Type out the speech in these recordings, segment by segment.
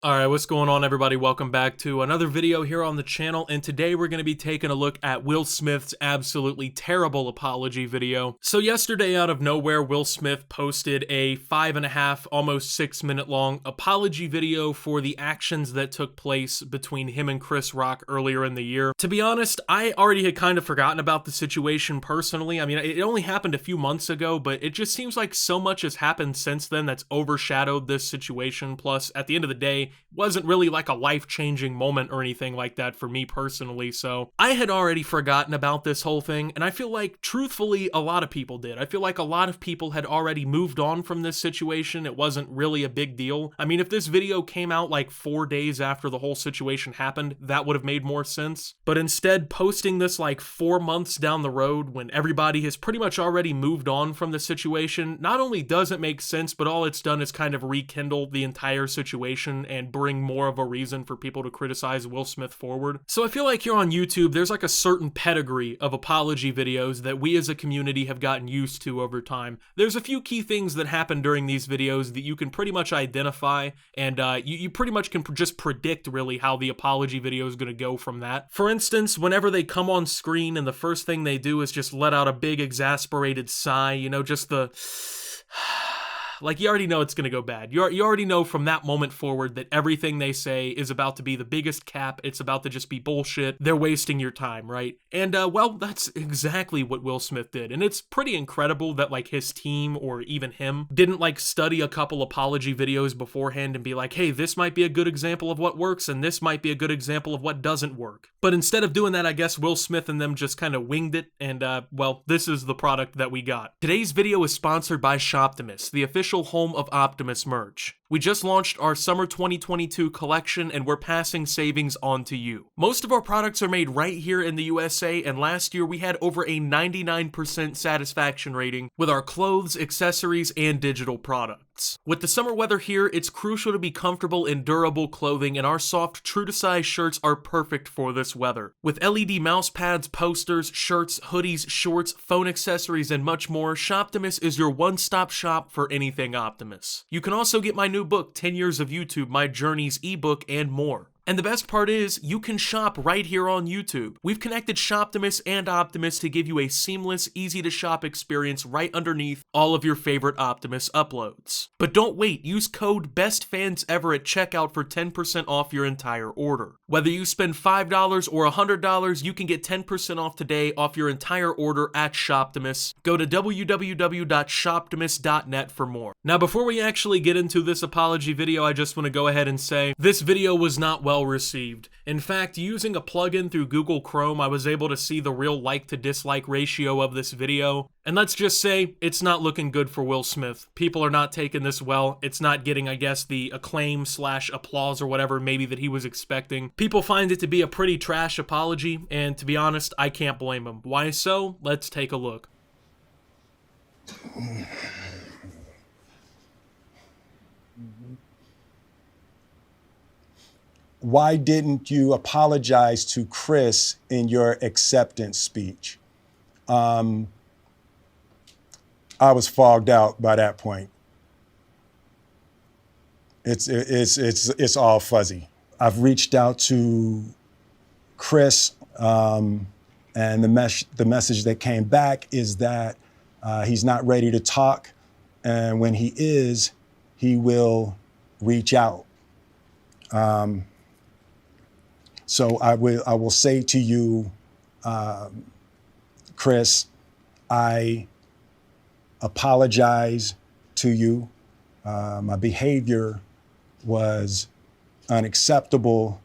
Alright, what's going on everybody? Welcome back to another video here on the channel, and today we're going to be taking a look at Will Smith's absolutely terrible apology video. So yesterday, out of nowhere, Will Smith posted a 5.5, almost 6 minute long apology video for the actions that took place between him and Chris Rock earlier in the year. To be honest, I already had kind of forgotten about the situation personally. I mean, it only happened a few months ago, but it just seems like so much has happened since then that's overshadowed this situation. Plus, at the end of the day, wasn't really like a life-changing moment or anything like that for me personally, so I had already forgotten about this whole thing, and I feel like, truthfully, a lot of people did. I feel like a lot of people had already moved on from this situation. It wasn't really a big deal. I mean, if this video came out like 4 days after the whole situation happened, that would have made more sense. But instead, posting this like 4 months down the road when everybody has pretty much already moved on from the situation, not only doesn't make sense, but all it's done is kind of rekindle the entire situation and bring more of a reason for people to criticize Will Smith forward. So I feel like here on YouTube, there's like a certain pedigree of apology videos that we as a community have gotten used to over time. There's a few key things that happen during these videos that you can pretty much identify, and you pretty much can just predict really how the apology video is going to go from that. For instance, whenever they come on screen and the first thing they do is just let out a big exasperated sigh, you know, just the... Like, you already know it's gonna go bad. You already know from that moment forward that everything they say is about to be the biggest cap. It's about to just be bullshit. They're wasting your time, right? And, well, that's exactly what Will Smith did. And it's pretty incredible that, like, his team or even him didn't, like, study a couple apology videos beforehand and be like, hey, this might be a good example of what works and this might be a good example of what doesn't work. But instead of doing that, I guess Will Smith and them just kind of winged it, and, well, this is the product that we got. Today's video is sponsored by Optimus, the official home of Optimus merch. We just launched our summer 2022 collection and we're passing savings on to you. Most of our products are made right here in the USA, and last year we had over a 99% satisfaction rating with our clothes, accessories, and digital products. With the summer weather here, it's crucial to be comfortable in durable clothing, and our soft, true-to-size shirts are perfect for this weather. With LED mouse pads, posters, shirts, hoodies, shorts, phone accessories, and much more, Optimus is your one-stop shop for anything Optimus. You can also get my new book, 10 Years of YouTube, My Journeys ebook, and more. And the best part is, you can shop right here on YouTube. We've connected Optimus and Optimus to give you a seamless, easy-to-shop experience right underneath all of your favorite Optimus uploads. But don't wait, use code BESTFANSEVER at checkout for 10% off your entire order. Whether you spend $5 or $100, you can get 10% off today off your entire order at Optimus. Go to www.shoptimus.net for more. Now, before we actually get into this apology video, I just want to go ahead and say, this video was not well received. In fact, using a plugin through Google Chrome, I was able to see the real like to dislike ratio of this video. And let's just say, it's not looking good for Will Smith. People are not taking this well. It's not getting, I guess, the acclaim / applause or whatever maybe that he was expecting. People find it to be a pretty trash apology, and to be honest, I can't blame him. Why so? Let's take a look. Why didn't you apologize to Chris in your acceptance speech? I was fogged out by that point. It's all fuzzy. I've reached out to Chris, and the message that came back is that he's not ready to talk, and when he is, he will reach out. So I will say to you, Chris, I apologize to you. My behavior was unacceptable,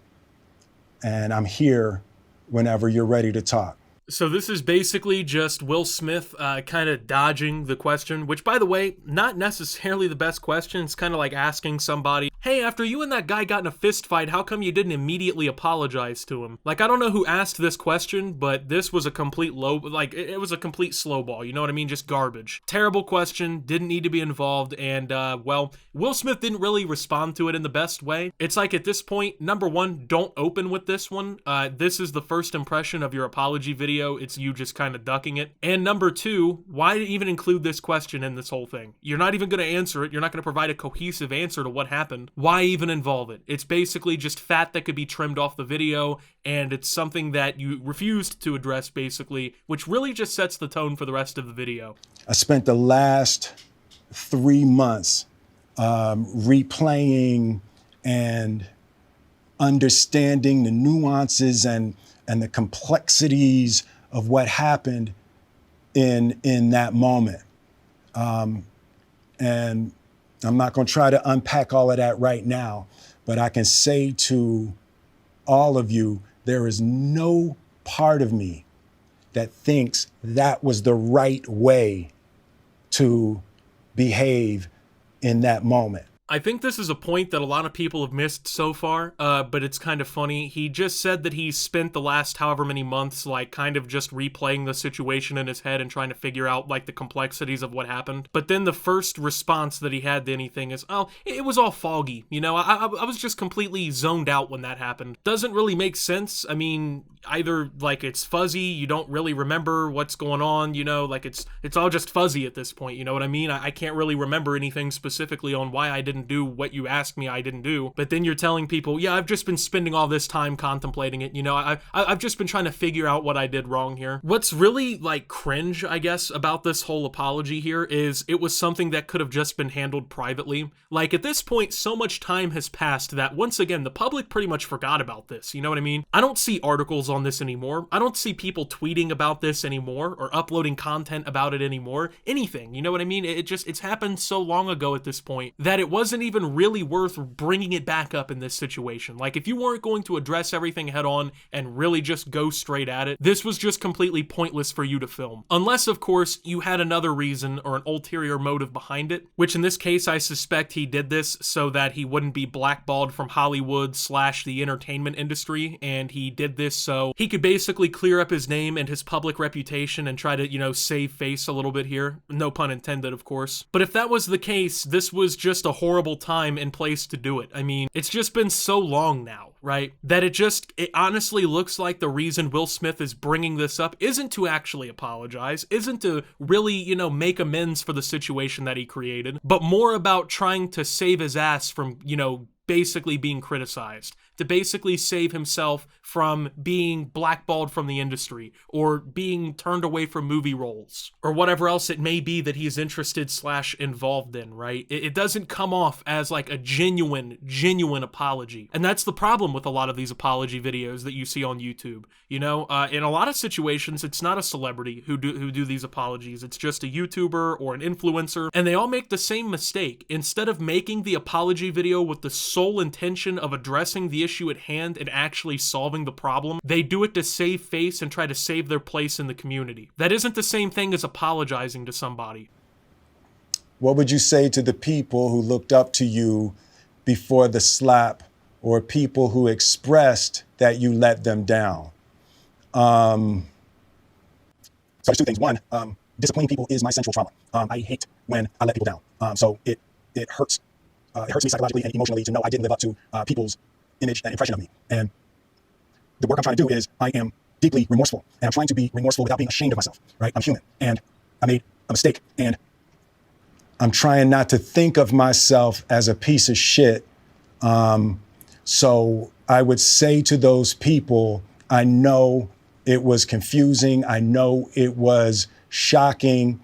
and I'm here whenever you're ready to talk. So this is basically just Will Smith kind of dodging the question, which, by the way, not necessarily the best question. It's kind of like asking somebody, hey, after you and that guy got in a fist fight, how come you didn't immediately apologize to him? Like, I don't know who asked this question, but this was a complete it was a complete slow ball, you know what I mean? Just garbage. Terrible question, didn't need to be involved, and, well, Will Smith didn't really respond to it in the best way. It's like, at this point, number one, don't open with this one. This is the first impression of your apology video. It's you just kind of ducking it. And number two, why even include this question in this whole thing? You're not even going to answer it. You're not going to provide a cohesive answer to what happened. why even involve it? It's basically just fat that could be trimmed off the video, and it's something that you refused to address, basically, which really just sets the tone for the rest of the video. I spent the last 3 months replaying and understanding the nuances and the complexities of what happened in that moment. And I'm not going to try to unpack all of that right now, but I can say to all of you, there is no part of me that thinks that was the right way to behave in that moment. I think this is a point that a lot of people have missed so far, but it's kind of funny. He just said that he spent the last however many months, like, kind of just replaying the situation in his head and trying to figure out, like, the complexities of what happened. But then the first response that he had to anything is, oh, it was all foggy. You know, I was just completely zoned out when that happened. Doesn't really make sense. I mean, either, like, it's fuzzy, you don't really remember what's going on, you know, like, it's all just fuzzy at this point, you know what I mean? I can't really remember anything specifically on why I didn't do what you asked me I didn't do. But then you're telling people, yeah, I've just been spending all this time contemplating it, you know, I've just been trying to figure out what I did wrong here. What's really, like, cringe, I guess, about this whole apology here is it was something that could have just been handled privately. Like, at this point, so much time has passed that, once again, the public pretty much forgot about this, you know what I mean? I don't see articles on this anymore. I don't see people tweeting about this anymore or uploading content about it anymore. Anything, you know what I mean? It's happened so long ago at this point that it wasn't even really worth bringing it back up in this situation. Like, if you weren't going to address everything head on and really just go straight at it, this was just completely pointless for you to film. Unless, of course, you had another reason or an ulterior motive behind it, which in this case, I suspect he did this so that he wouldn't be blackballed from Hollywood / the entertainment industry, and he did this so he could basically clear up his name and his public reputation and try to, you know, save face a little bit here. No pun intended, of course. But if that was the case, this was just a horrible time and place to do it. I mean, it's just been so long now, right? That it honestly looks like the reason Will Smith is bringing this up isn't to actually apologize, isn't to really, you know, make amends for the situation that he created, but more about trying to save his ass from, you know, basically being criticized, to basically save himself from being blackballed from the industry or being turned away from movie roles or whatever else it may be that he's interested / involved in, right? It doesn't come off as like a genuine apology. And that's the problem with a lot of these apology videos that you see on YouTube. You know, in a lot of situations, it's not a celebrity who do these apologies. It's just a YouTuber or an influencer, and they all make the same mistake. Instead of making the apology video with the sole intention of addressing the issue at hand and actually solving the problem, they do it to save face and try to save their place in the community. That isn't the same thing as apologizing to somebody. What would you say to the people who looked up to you before the slap, or people who expressed that you let them down? So there's two things. One, disappointing people is my central trauma. I hate when I let people down. So it hurts. It hurts me psychologically and emotionally to know I didn't live up to people's image and impression of me. And the work I'm trying to do is I am deeply remorseful, and I'm trying to be remorseful without being ashamed of myself, right? I'm human, and I made a mistake, and I'm trying not to think of myself as a piece of shit. So I would say to those people, I know it was confusing. I know it was shocking.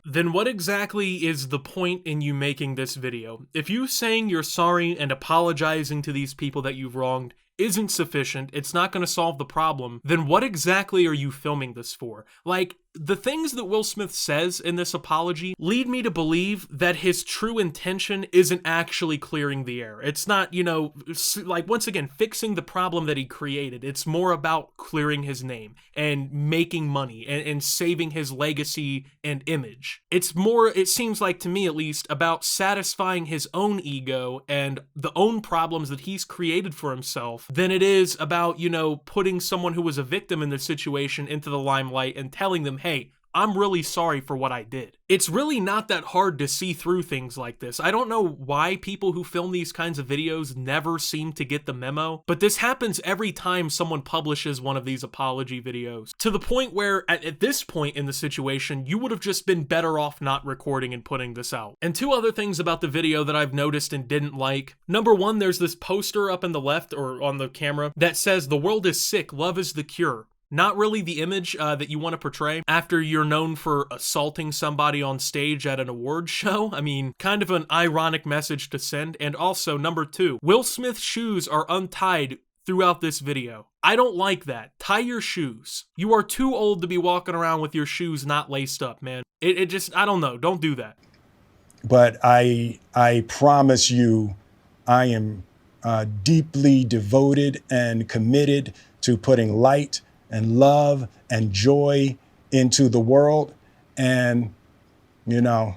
Then what exactly is the point in you making this video? If you saying you're sorry and apologizing to these people that you've wronged isn't sufficient, it's not going to solve the problem, then what exactly are you filming this for? Like, the things that Will Smith says in this apology lead me to believe that his true intention isn't actually clearing the air. It's not, you know, like, once again, fixing the problem that he created. It's more about clearing his name and making money and saving his legacy and image. It's more, it seems like to me at least, about satisfying his own ego and the own problems that he's created for himself than it is about, you know, putting someone who was a victim in this situation into the limelight and telling them, hey, I'm really sorry for what I did. It's really not that hard to see through things like this. I don't know why people who film these kinds of videos never seem to get the memo, but this happens every time someone publishes one of these apology videos, to the point where at this point in the situation, you would have just been better off not recording and putting this out. And two other things about the video that I've noticed and didn't like. Number one, there's this poster up in the left or on the camera that says, "The world is sick, love is the cure." Not really the image that you want to portray after you're known for assaulting somebody on stage at an award show. I mean, kind of an ironic message to send. And also, number two, Will Smith's shoes are untied throughout this video. I don't like that. Tie your shoes. You are too old to be walking around with your shoes not laced up, man. It just, I don't know. Don't do that. But I promise you, I am deeply devoted and committed to putting light and love and joy into the world. And, you know,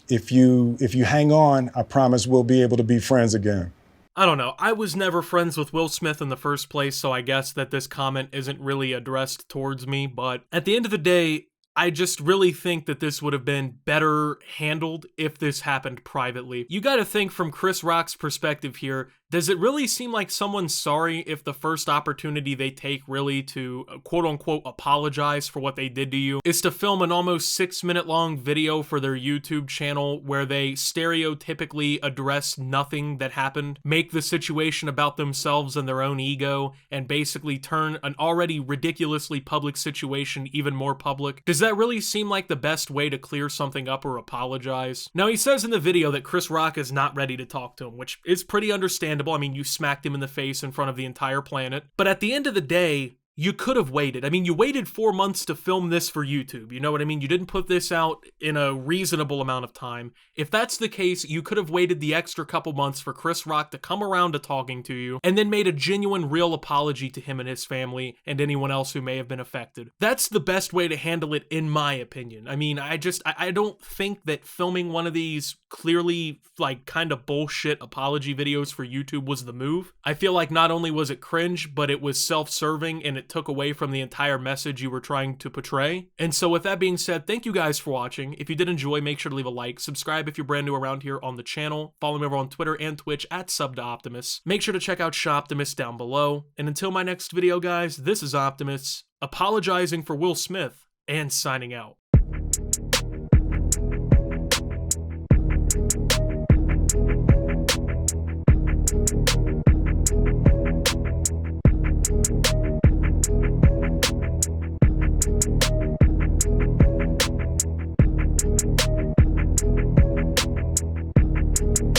if you hang on, I promise we'll be able to be friends again. I don't know. I was never friends with Will Smith in the first place, so I guess that this comment isn't really addressed towards me. But at the end of the day, I just really think that this would have been better handled if this happened privately. You gotta think from Chris Rock's perspective here, does it really seem like someone's sorry if the first opportunity they take really to quote-unquote apologize for what they did to you is to film an almost 6-minute long video for their YouTube channel where they stereotypically address nothing that happened, make the situation about themselves and their own ego, and basically turn an already ridiculously public situation even more public? Does that really seem like the best way to clear something up or apologize? Now, he says in the video that Chris Rock is not ready to talk to him, which is pretty understandable. I mean, you smacked him in the face in front of the entire planet. But at the end of the day, you could have waited. I mean, you waited 4 months to film this for YouTube. You know what I mean? You didn't put this out in a reasonable amount of time. If that's the case, you could have waited the extra couple months for Chris Rock to come around to talking to you and then made a genuine, real apology to him and his family and anyone else who may have been affected. That's the best way to handle it, in my opinion. I mean, I don't think that filming one of these clearly, like, kind of bullshit apology videos for YouTube was the move. I feel like not only was it cringe, but it was self-serving and it took away from the entire message you were trying to portray. And so with that being said, thank you guys for watching. If you did enjoy, make sure to leave a like, subscribe if you're brand new around here on the channel, follow me over on Twitter and Twitch at @SubToOptimus. Make sure to check out Shoptimus down below. And until my next video, guys, this is Optimus, apologizing for Will Smith, and signing out.